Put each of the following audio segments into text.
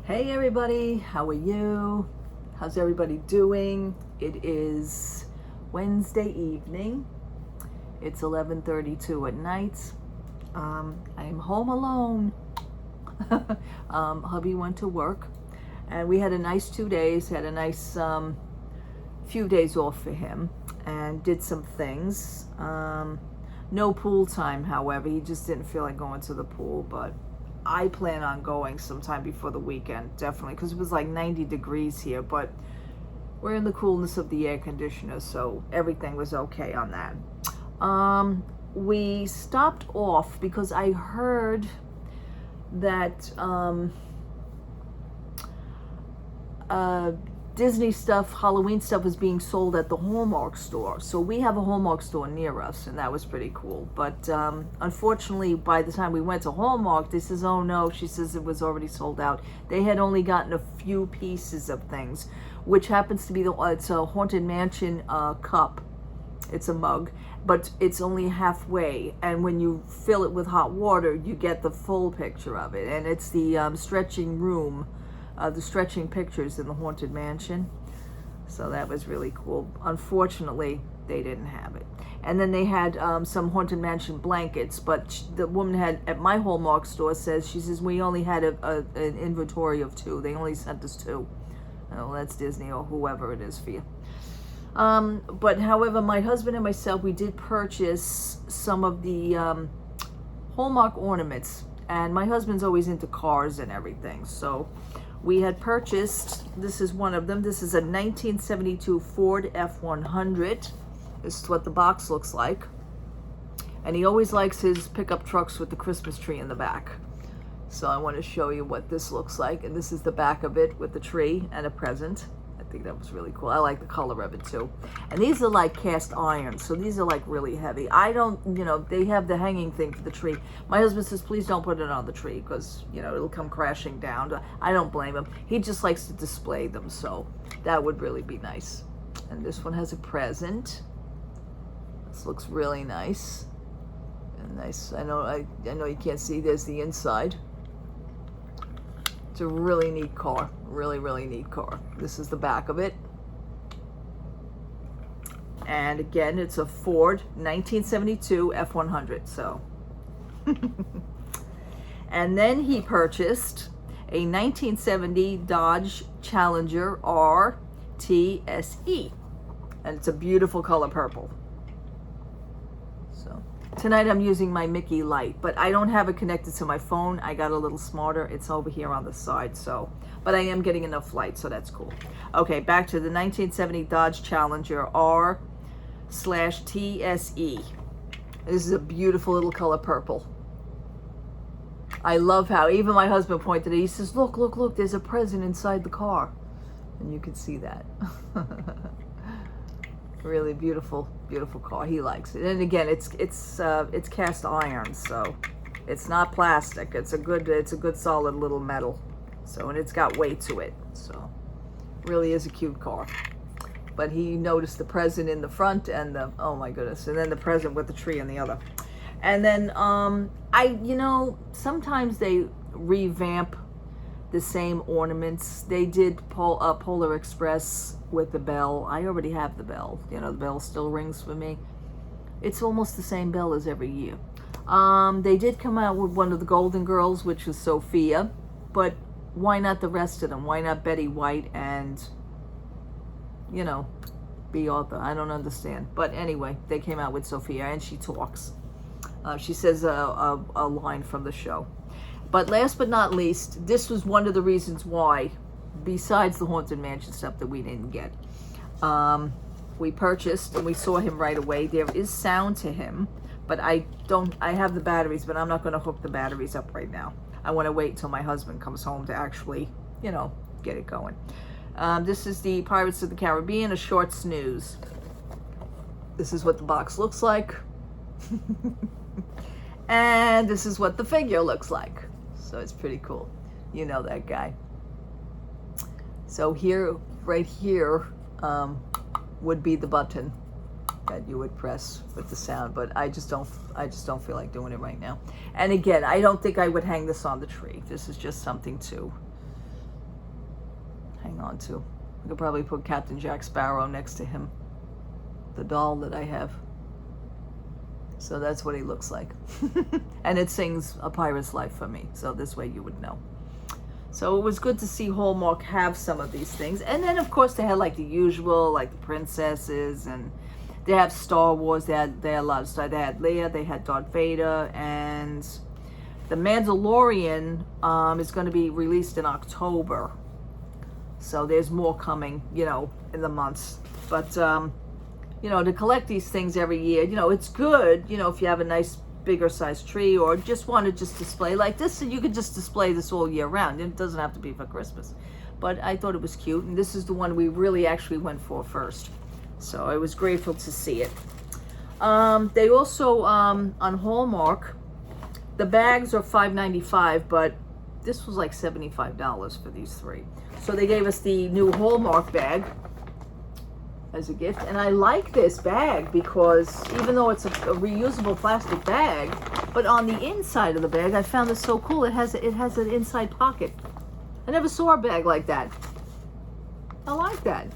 Hey everybody, how are you? How's everybody doing? It is Wednesday evening. It's 11:32 at night. I'm home alone. Hubby went to work and we had a nice 2 days, had a nice few days off for him and did some things. No pool time, however. He just didn't feel like going to the pool, but I plan on going sometime before the weekend, definitely, because it was like 90 degrees here, but we're in the coolness of the air conditioner, so everything was okay on that. We stopped off because I heard that Disney stuff, Halloween stuff was being sold at the Hallmark store. So we have a Hallmark store near us, and that was pretty cool. But unfortunately, by the time we went to Hallmark, they says, oh no, she says it was already sold out. They had only gotten a few pieces of things, which happens to be it's a Haunted Mansion cup. It's a mug, but it's only halfway. And when you fill it with hot water, you get the full picture of it. And it's the stretching room, the stretching pictures in the Haunted Mansion. So that was really cool. Unfortunately, they didn't have it. And then they had some Haunted Mansion blankets, but the woman had at my Hallmark store she says we only had an inventory of 2. They only sent us 2. Oh, that's Disney or whoever it is for you. But however, my husband and myself, we did purchase some of the Hallmark ornaments, and my husband's always into cars and everything, so we had purchased, this is one of them. This is a 1972 Ford F100. This is what the box looks like. And he always likes his pickup trucks with the Christmas tree in the back. So I want to show you what this looks like. And this is the back of it with the tree and a present. I think that was really cool. I like the color of it too. And these are like cast iron, so these are like really heavy. I don't, they have the hanging thing for the tree. My husband says, please don't put it on the tree because, it'll come crashing down. I don't blame him. He just likes to display them, so that would really be nice. And this one has a present. This looks really nice. And nice. I know you can't see. There's the inside. It's a really neat car. Really, really neat car. This is the back of it. And again, it's a Ford 1972 F100. So, and then he purchased a 1970 Dodge Challenger RTSE. And it's a beautiful color purple. So tonight I'm using my Mickey light, but I don't have it connected to my phone. I got a little smarter. It's over here on the side, so, but I am getting enough light, so that's cool. Okay, back to the 1970 Dodge Challenger R/TSE. This is a beautiful little color purple. I love how, even my husband pointed it. He says, look, look, look, there's a present inside the car. And you can see that. Really beautiful, beautiful car. He likes it. And again, it's cast iron, so it's not plastic. It's a good solid little metal. So, and it's got weight to it. So, really is a cute car. But he noticed the present in the front and the, oh my goodness, and then the present with the tree in the other. And then sometimes they revamp the same ornaments. They did Polar Express with the bell. I already have the bell. The bell still rings for me. It's almost the same bell as every year. They did come out with one of the Golden Girls, which was Sophia, but why not the rest of them? Why not Betty White and, Bea Arthur? I don't understand. But anyway, they came out with Sophia, and she talks. She says a line from the show. But last but not least, this was one of the reasons why, besides the Haunted Mansion stuff that we didn't get, we purchased, and we saw him right away. There is sound to him, but I have the batteries, but I'm not going to hook the batteries up right now. I want to wait until my husband comes home to actually, get it going. This is the Pirates of the Caribbean, A Short Snooze. This is what the box looks like. And this is what the figure looks like. So it's pretty cool. You know that guy. So here, right here, would be the button that you would press with the sound, but I just don't feel like doing it right now. And again, I don't think I would hang this on the tree. This is just something to hang on to. I could probably put Captain Jack Sparrow next to him, the doll that I have. So that's what he looks like. And it sings A Pirate's Life for me, so this way you would know. So it was good to see Hallmark have some of these things. And then, of course, they had like the usual, like the princesses, and they have Star Wars. They had a lot of stuff. They had Leia, they had Darth Vader, and The Mandalorian is going to be released in October. So there's more coming, you know, in the months. But, you know, to collect these things every year, you know, it's good, you know, if you have a nice bigger size tree or just want to just display like this, and you could just display this all year round. It doesn't have to be for Christmas. But I thought it was cute, and this is the one we really actually went for first. So I was grateful to see it. They also, on Hallmark, the bags are $5.95, but this was like $75 for these three. So they gave us the new Hallmark bag as a gift, and I like this bag because even though it's a reusable plastic bag, but on the inside of the bag, I found this so cool. It has an inside pocket. I never saw a bag like that. I like that.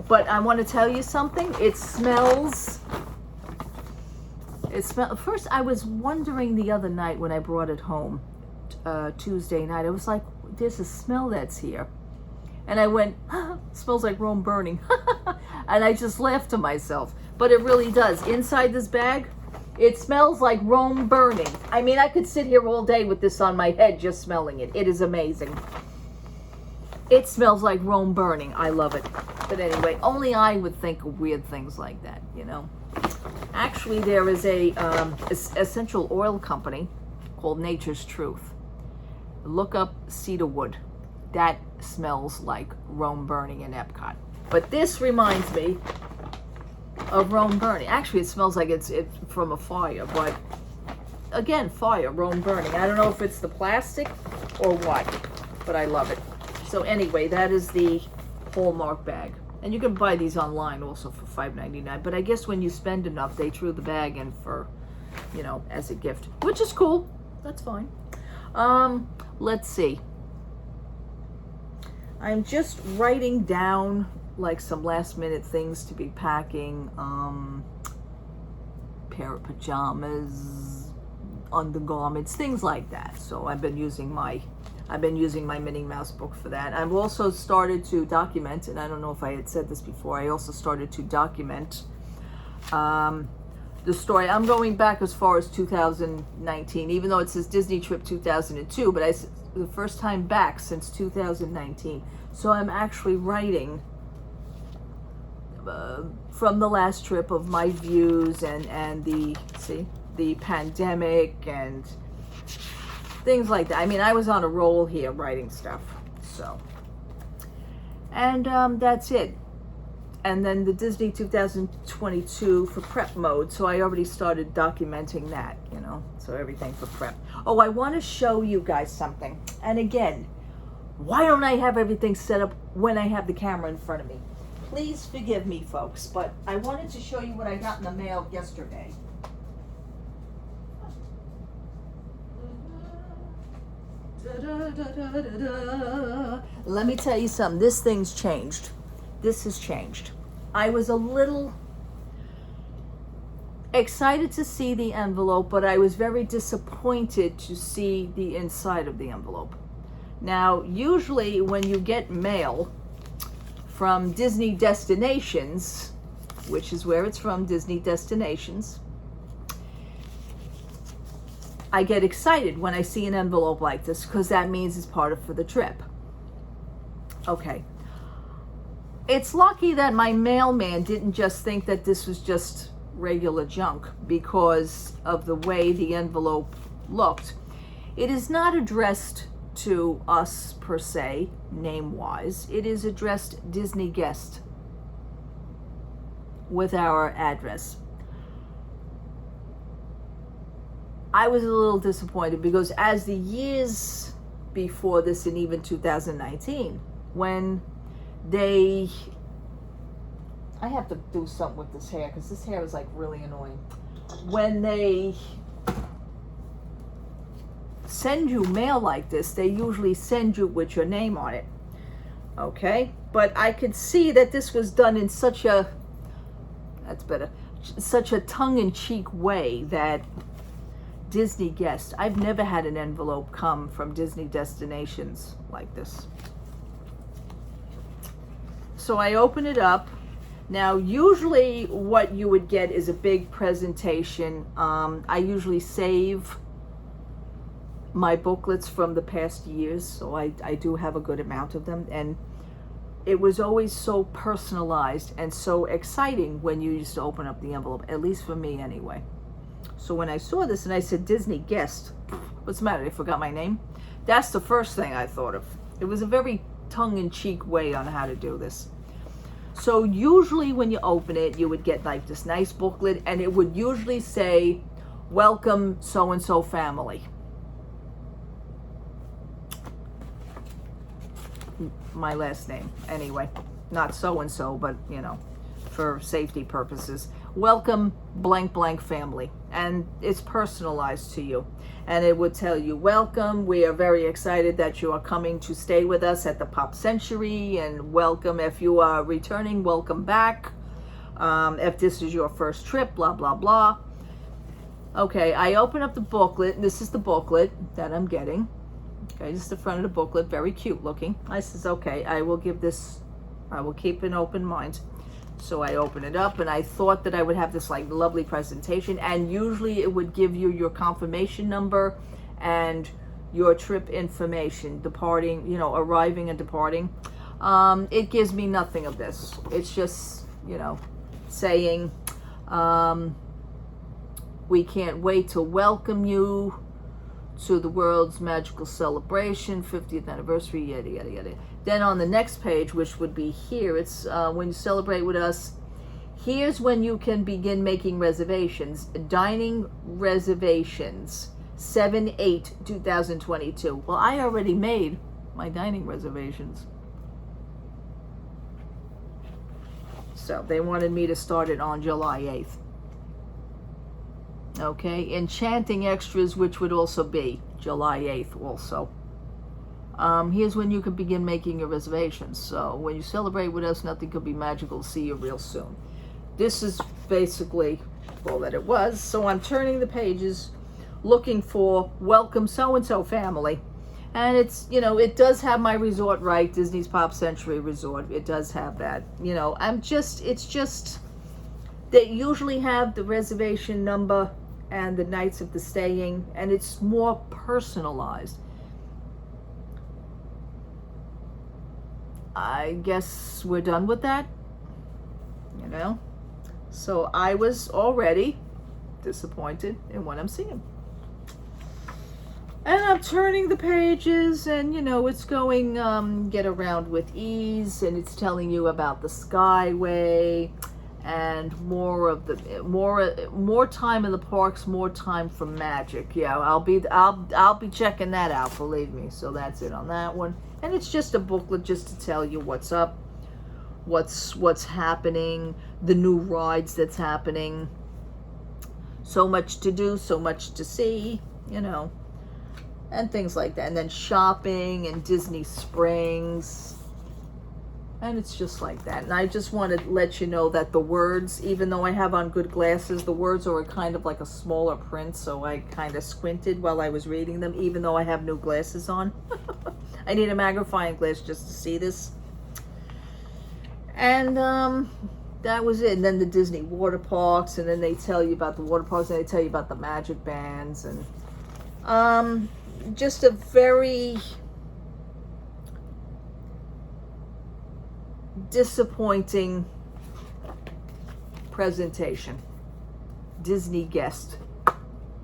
But I want to tell you something. It smells. First, I was wondering the other night when I brought it home, Tuesday night. I was like, "There's a smell that's here," and I went, "Smells like Rome burning," and I just laughed to myself. But it really does. Inside this bag, it smells like Rome burning. I mean, I could sit here all day with this on my head just smelling it. It is amazing. It smells like Rome burning. I love it. But anyway, only I would think of weird things like that, you know. Actually, there is a essential oil company called Nature's Truth. Look up cedarwood. That smells like Rome burning in Epcot. But this reminds me of Rome burning. Actually, it smells like it's from a fire, but again, fire, Rome burning. I don't know if it's the plastic or what, but I love it. So anyway, that is the Hallmark bag. And you can buy these online also for $5.99. But I guess when you spend enough, they threw the bag in for, you know, as a gift, which is cool. That's fine. Let's see. I'm just writing down like some last minute things to be packing. Pair of pajamas, undergarments, things like that. So I've been using my Minnie Mouse book for that. I've also started to document, and I don't know if I had said this before, I also started to document the story. I'm going back as far as 2019, even though it says Disney Trip 2002, but the first time back since 2019. So I'm actually writing from the last trip of my views and the pandemic and things like that. I mean, I was on a roll here writing stuff. So, and that's it. And then the Disney 2022 for prep mode. So I already started documenting that, you know, so everything for prep. Oh, I want to show you guys something. And again, why don't I have everything set up when I have the camera in front of me? Please forgive me, folks, but I wanted to show you what I got in the mail yesterday. Let me tell you something. This thing's changed. This has changed. I was a little excited to see the envelope, but I was very disappointed to see the inside of the envelope. Now, usually when you get mail from Disney Destinations, which is where it's from, Disney Destinations, I get excited when I see an envelope like this because that means it's part of for the trip. Okay. It's lucky that my mailman didn't just think that this was just regular junk because of the way the envelope looked. It is not addressed to us per se, name-wise. It is addressed Disney guest with our address. I was a little disappointed because as the years before this, and even 2019, when I have to do something with this hair because this hair is like really annoying. When they send you mail like this, they usually send you with your name on it. Okay, but I could see that this was done in such a, that's better, such a tongue-in-cheek way that Disney guest. I've never had an envelope come from Disney Destinations like this. So I open it up. Now, usually what you would get is a big presentation. I usually save my booklets from the past years, so I do have a good amount of them, and it was always so personalized and so exciting when you used to open up the envelope, at least for me anyway. So when I saw this and I said Disney guest, what's the matter, they forgot my name? That's the first thing I thought of. It was a very tongue-in-cheek way on how to do this. So usually when you open it, you would get like this nice booklet, and it would usually say, welcome so-and-so family. My last name, anyway. Not so-and-so, but, you know, for safety purposes. Welcome blank blank family. And it's personalized to you. And it would tell you, welcome, we are very excited that you are coming to stay with us at the Pop Century, and welcome if you are returning, welcome back. If this is your first trip, blah, blah, blah. Okay, I open up the booklet, and this is the booklet that I'm getting. Okay, this is the front of the booklet, very cute looking. I says, okay, I will keep an open mind. So I open it up, and I thought that I would have this like lovely presentation, and usually it would give you your confirmation number and your trip information, departing, you know, arriving and departing. It gives me nothing of this. It's just, you know, saying, we can't wait to welcome you to the world's magical celebration, 50th anniversary, yada, yada, yada. Then on the next page, which would be here, it's when you celebrate with us, here's when you can begin making reservations. Dining reservations, 7/8/2022. Well, I already made my dining reservations. So they wanted me to start it on July 8th. Okay, enchanting extras, which would also be July 8th also. Here's when you can begin making your reservations. So when you celebrate with us, nothing could be magical. See you real soon. This is basically all that it was. So I'm turning the pages, looking for welcome so-and-so family. And it's, you know, it does have my resort, right? Disney's Pop Century Resort. It does have that. You know, it's just, they usually have the reservation number and the nights of the staying, and it's more personalized. I guess we're done with that, you know? So I was already disappointed in what I'm seeing. And I'm turning the pages, and, you know, it's going, get around with ease, and it's telling you about the Skyway, and more time in the parks, more time for magic. Yeah, I'll be checking that out, believe me. So that's it on that one. And it's just a booklet just to tell you what's up, what's happening, the new rides that's happening. So much to do, so much to see, you know, and things like that. And then shopping and Disney Springs. And it's just like that. And I just want to let you know that the words, even though I have on good glasses, the words are kind of like a smaller print, so I kind of squinted while I was reading them, even though I have new glasses on. I need a magnifying glass just to see this. And that was it. And then the Disney water parks, and then they tell you about the water parks, and they tell you about the magic bands, and just a very disappointing presentation. Disney guest.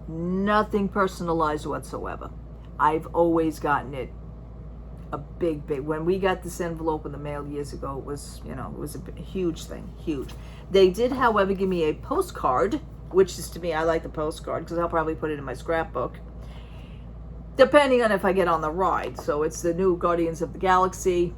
Nothing personalized whatsoever. I've always gotten it a big, when we got this envelope in the mail years ago, it was, you know, it was a huge thing, huge. They did, however, give me a postcard, which is, to me, I like the postcard because I'll probably put it in my scrapbook, depending on if I get on the ride. So it's the new Guardians of the Galaxy.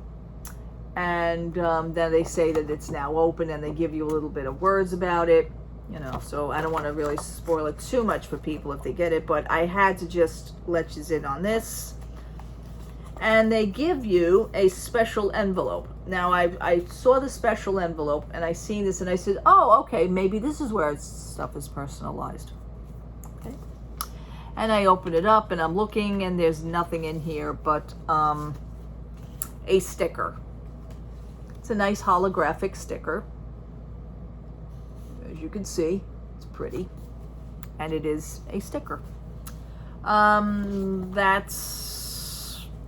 And then they say that it's now open, and they give you a little bit of words about it, you know, so I don't want to really spoil it too much for people if they get it, but I had to just let you in on this. and they give you a special envelope. Now I saw the special envelope and I seen this and I said, oh, okay, maybe this is where stuff is personalized. Okay. And I open it up and I'm looking and there's nothing in here but a sticker. It's a nice holographic sticker. As you can see, it's pretty. And it is a sticker. That's,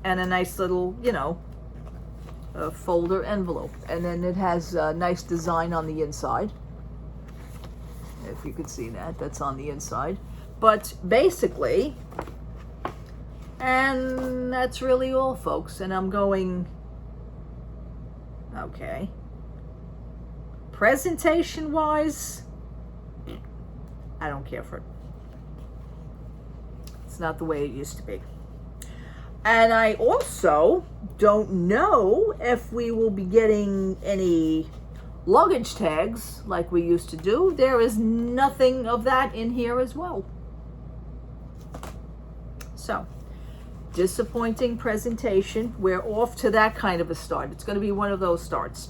and a nice little, a folder envelope. And then it has a nice design on the inside. If you could see that, that's on the inside. But basically, and that's really all, folks. And I'm going, okay. Presentation-wise, I don't care for it. It's not the way it used to be. And I also don't know if we will be getting any luggage tags like we used to do. There is nothing of that in here as well. So, disappointing presentation. We're off to that kind of a start. It's going to be one of those starts.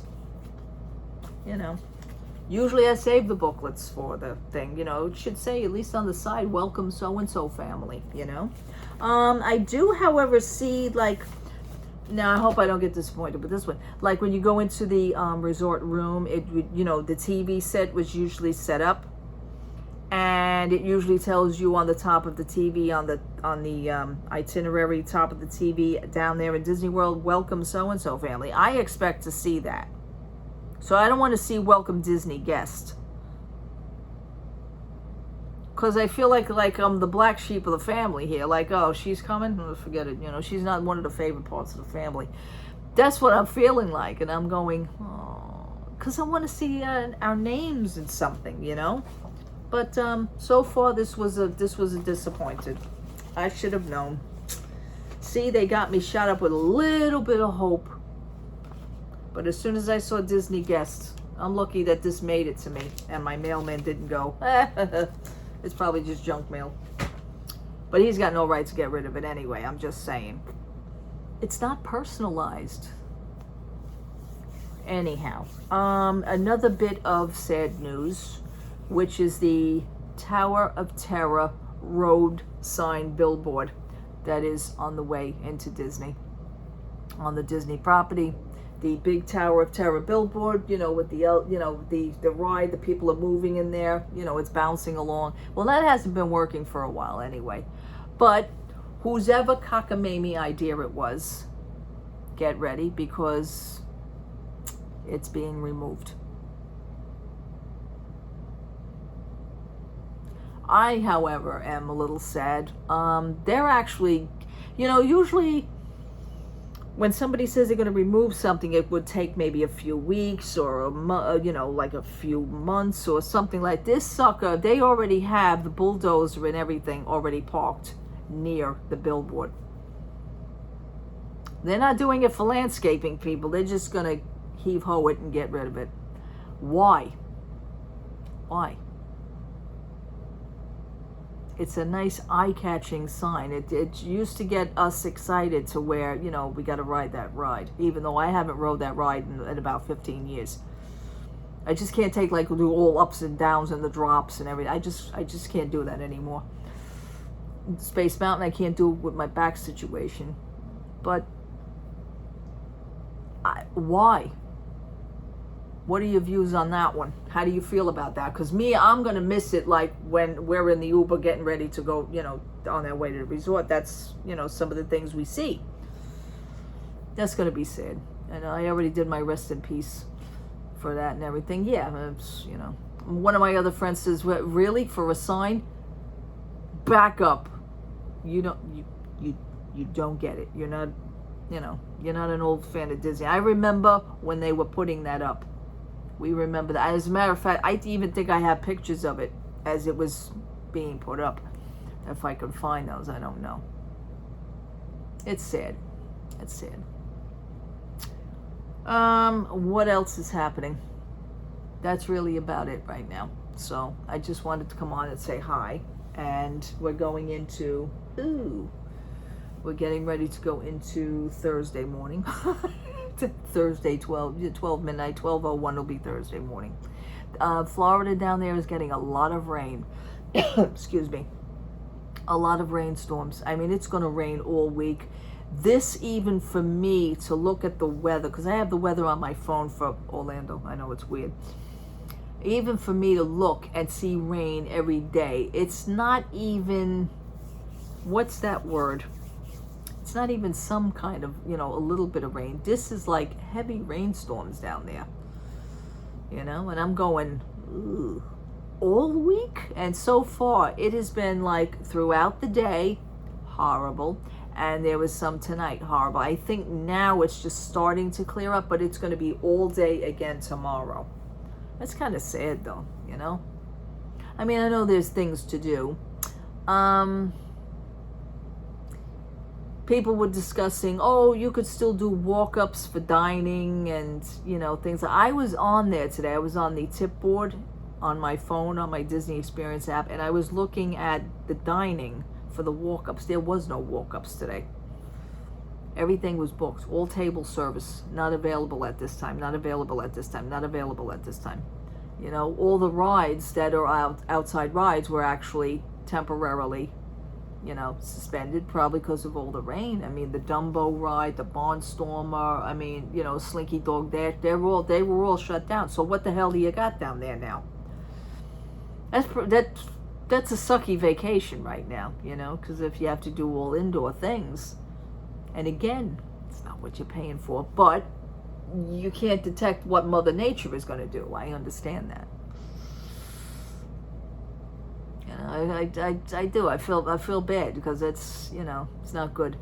Usually I save the booklets for the thing, it should say at least on the side, welcome so-and-so family, I do, however, see, now I hope I don't get disappointed with this one, like when you go into the resort room, it would, the TV set was usually set up, and it usually tells you on the top of the TV, on the itinerary, top of the TV down there in Disney World, welcome so-and-so family. I expect to see that. So I don't want to see welcome Disney guest. Because I feel like I'm the black sheep of the family here. Like, oh, she's coming? Oh, forget it. She's not one of the favorite parts of the family. That's what I'm feeling like. And I'm going, oh, because I want to see our names in something, But so far, this was a disappointed. I should have known. See, they got me shot up with a little bit of hope. But as soon as I saw Disney guests, I'm lucky that this made it to me. And my mailman didn't go, it's probably just junk mail. But he's got no right to get rid of it anyway. I'm just saying. It's not personalized. Anyhow, another bit of sad news, which is the Tower of Terror road sign billboard that is on the way into Disney. On the Disney property. The big Tower of Terror billboard, with the ride, the people are moving in there, it's bouncing along. Well, that hasn't been working for a while anyway. But whose ever cockamamie idea it was, get ready, because it's being removed. I, however, am a little sad. They're actually, usually when somebody says they're going to remove something, it would take maybe a few weeks or like a few months or something like this. Sucker, they already have the bulldozer and everything already parked near the billboard. They're not doing it for landscaping, people. They're just going to heave-ho it and get rid of it. Why? Why? It's a nice eye-catching sign. It used to get us excited to where, we got to ride that ride. Even though I haven't rode that ride in about 15 years. I just can't take, do all ups and downs and the drops and everything. I just can't do that anymore. Space Mountain, I can't do it with my back situation. But, why? What are your views on that one? How do you feel about that? Because me, I'm going to miss it when we're in the Uber getting ready to go, on our way to the resort. That's, some of the things we see. That's going to be sad. And I already did my rest in peace for that and everything. Yeah, it's, One of my other friends says, really? For a sign? Back up. You don't get it. You're not, you're not an old fan of Disney. I remember when they were putting that up. We remember that. As a matter of fact, I even think I have pictures of it as it was being put up. If I could find those, I don't know. It's sad. It's sad. What else is happening? That's really about it right now. So I just wanted to come on and say hi. And we're going into, We're getting ready to go into Thursday morning. Thursday, 12 midnight, 12:01 will be Thursday morning. Florida down there is getting a lot of rain. Excuse me. A lot of rainstorms. I mean, it's going to rain all week. This, even for me to look at the weather, because I have the weather on my phone for Orlando. I know it's weird. Even for me to look and see rain every day, it's not even, what's that word? It's not even some kind of, a little bit of rain. This is like heavy rainstorms down there, and I'm going, ooh, all week? And so far, it has been like throughout the day, horrible. And there was some tonight, horrible. I think now it's just starting to clear up, but it's going to be all day again tomorrow. That's kind of sad though, I mean, I know there's things to do. People were discussing, oh, you could still do walk-ups for dining and, things. I was on there today. I was on the tip board on my phone, on my Disney Experience app, and I was looking at the dining for the walk-ups. There was no walk-ups today. Everything was booked. All table service, not available at this time, not available at this time, not available at this time. All the rides that are outside rides were actually temporarily, suspended, probably because of all the rain. I mean, the Dumbo ride, the Barnstormer, I mean, Slinky Dog, they were all shut down. So what the hell do you got down there now? That's a sucky vacation right now, because if you have to do all indoor things, and again, it's not what you're paying for, but you can't detect what Mother Nature is going to do. I understand that. I do. I feel bad because it's not good.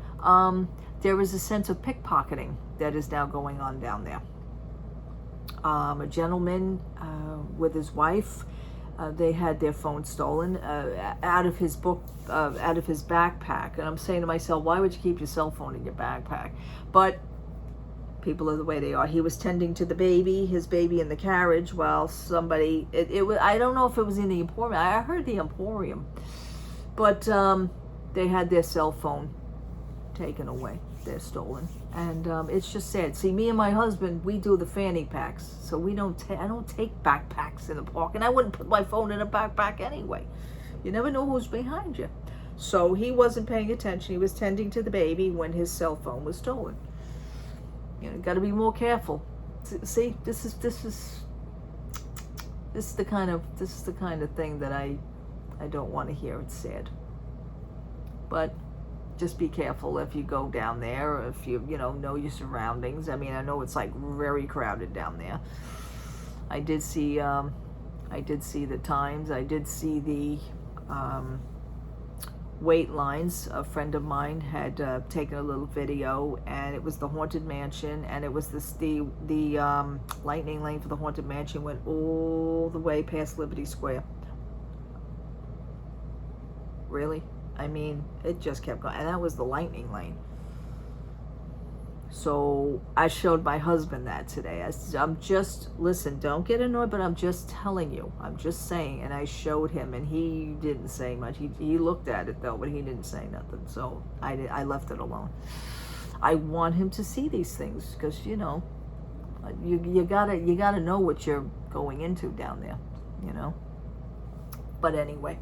There is a sense of pickpocketing that is now going on down there. A gentleman with his wife, they had their phone stolen out of his backpack, and I'm saying to myself, why would you keep your cell phone in your backpack? But people are the way they are. He was tending to his baby in the carriage, while somebody, it was, I don't know if it was in the Emporium. I heard the Emporium, but they had their cell phone taken away. They're stolen, and it's just sad. See, me and my husband, we do the fanny packs, so I don't take backpacks in the park, and I wouldn't put my phone in a backpack anyway. You never know who's behind you. So he wasn't paying attention. He was tending to the baby when his cell phone was stolen. Got to be more careful. See, this is the kind of thing that I don't want to hear. It's sad. But just be careful if you go down there, or if you know your surroundings. I mean, I know it's like very crowded down there. I did see the times. I did see the wait lines. A friend of mine had taken a little video, and it was the Haunted Mansion, and it was the lightning lane for the Haunted Mansion went all the way past Liberty Square. Really? I mean, it just kept going, and that was the lightning lane. So I showed my husband that today. Listen, don't get annoyed, but I'm just telling you. I'm just saying. And I showed him, and he didn't say much. He looked at it though, but he didn't say nothing. So I left it alone. I want him to see these things because you gotta know what you're going into down there, But anyway.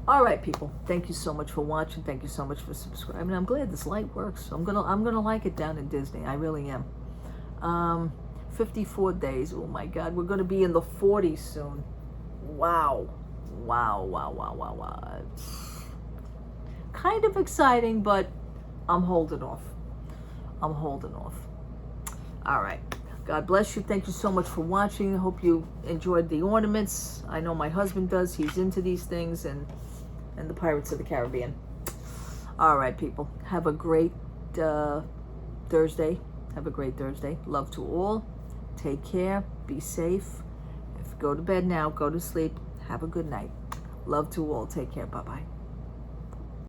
All right, people. Thank you so much for watching. Thank you so much for subscribing. I'm glad this light works. I'm gonna like it down in Disney. I really am. 54 days. Oh my God, we're gonna be in the 40s soon. Wow. Kind of exciting, but I'm holding off. All right. God bless you. Thank you so much for watching. I hope you enjoyed the ornaments. I know my husband does. He's into these things, and the Pirates of the Caribbean. All right, people. Have a great Thursday. Love to all. Take care. Be safe. If you go to bed now, go to sleep. Have a good night. Love to all. Take care. Bye-bye.